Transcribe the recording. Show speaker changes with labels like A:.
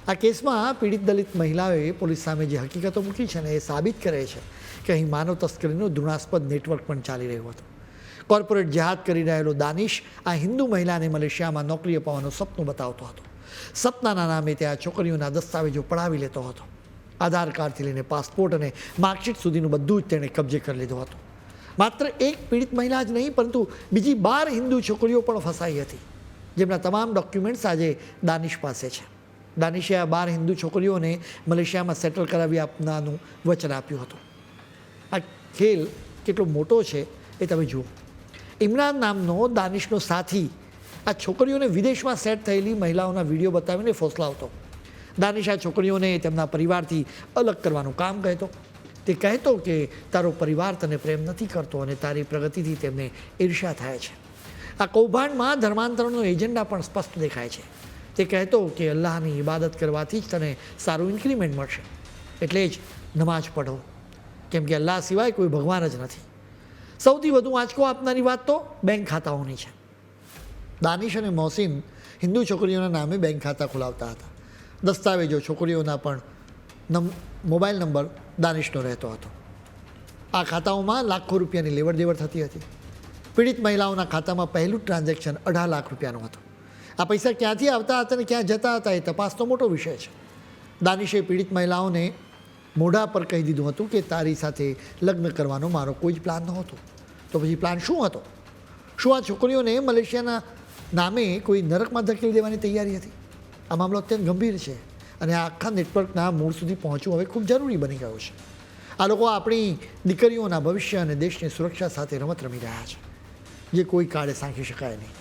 A: આ કેસમાં પીડિત દલિત મહિલાઓએ પોલીસ સામે જે હકીકતો મૂકી છે ને એ સાબિત કરે છે કે અહીં માનવ તસ્કરીનું ધૃણાસ્પદ નેટવર્ક પણ ચાલી રહ્યું હતું. કોર્પોરેટ જેહાદ કરી રહેલો દાનિશ આ હિન્દુ મહિલાને મલેશિયામાં નોકરી અપાવવાનું સપનું બતાવતો હતો. સપનાના નામે તે આ છોકરીઓના દસ્તાવેજો પડાવી લેતો હતો. આધાર કાર્ડથી લઈને પાસપોર્ટ અને માર્કશીટ સુધીનું બધું જ તેણે કબજે કરી લીધું હતું. માત્ર એક પીડિત મહિલા જ નહીં, પરંતુ બીજી 12 હિન્દુ છોકરીઓ પણ ફસાઈ હતી, જેમના તમામ ડોક્યુમેન્ટ્સ આજે દાનિશ પાસે છે. દાનિશે આ 12 હિન્દુ છોકરીઓને મલેશિયામાં સેટલ કરાવી આપવાનું વચન આપ્યું હતું. આ ખેલ કેટલો મોટો છે એ તમે જુઓ. ઇમરાન નામનો દાનિશનો સાથી આ છોકરીઓને વિદેશમાં સેટ થયેલી મહિલાઓના વિડીયો બતાવીને ફોસલાવતો. દાનિશ આ છોકરીઓને તેમના પરિવારથી અલગ કરવાનું કામ કહેતો. તે કહેતો કે તારો પરિવાર તને પ્રેમ નથી કરતો અને તારી પ્રગતિથી તેમને ઈર્ષ્યા થાય છે. આ કૌભાંડમાં ધર્માંતરણનો એજન્ડા પણ સ્પષ્ટ દેખાય છે. તે કહેતો કે અલ્લાહની ઇબાદત કરવાથી જ તને સારું ઇન્ક્રીમેન્ટ મળશે, એટલે જ નમાઝ પઢો, કેમ કે અલ્લાહ સિવાય કોઈ ભગવાન જ નથી. સૌથી વધુ આંચકો આપનારી વાત તો બેંક ખાતાઓની છે. દાનિશ અને મોહસિન હિન્દુ છોકરીઓના નામે બેંક ખાતા ખોલાવતા હતા. દસ્તાવેજો છોકરીઓના પણ મોબાઈલ નંબર દાનિશનો રહેતો હતો. આ ખાતાઓમાં લાખો રૂપિયાની લેવડ દેવડ થતી હતી. પીડિત મહિલાઓના ખાતામાં પહેલું ટ્રાન્ઝેક્શન 18 લાખ રૂપિયાનું હતું. આ પૈસા ક્યાંથી આવતા હતા અને ક્યાં જતા હતા એ તપાસનો મોટો વિષય છે. દાનિશે પીડિત મહિલાઓને મોઢા પર કહી દીધું હતું કે તારી સાથે લગ્ન કરવાનો મારો કોઈ જ પ્લાન નહોતો. તો પછી પ્લાન શું હતો? શું આ છોકરીઓને મલેશિયાના નામે કોઈ નરકમાં ધકેલી દેવાની તૈયારી હતી? આ મામલો અત્યંત ગંભીર છે અને આ આખા નેટવર્કના મૂળ સુધી પહોંચવું હવે ખૂબ જરૂરી બની ગયું છે. આ લોકો આપણી દીકરીઓના ભવિષ્ય અને દેશની સુરક્ષા સાથે રમત રમી રહ્યા છે, જે કોઈ કાળે સાંખી શકાય નહીં.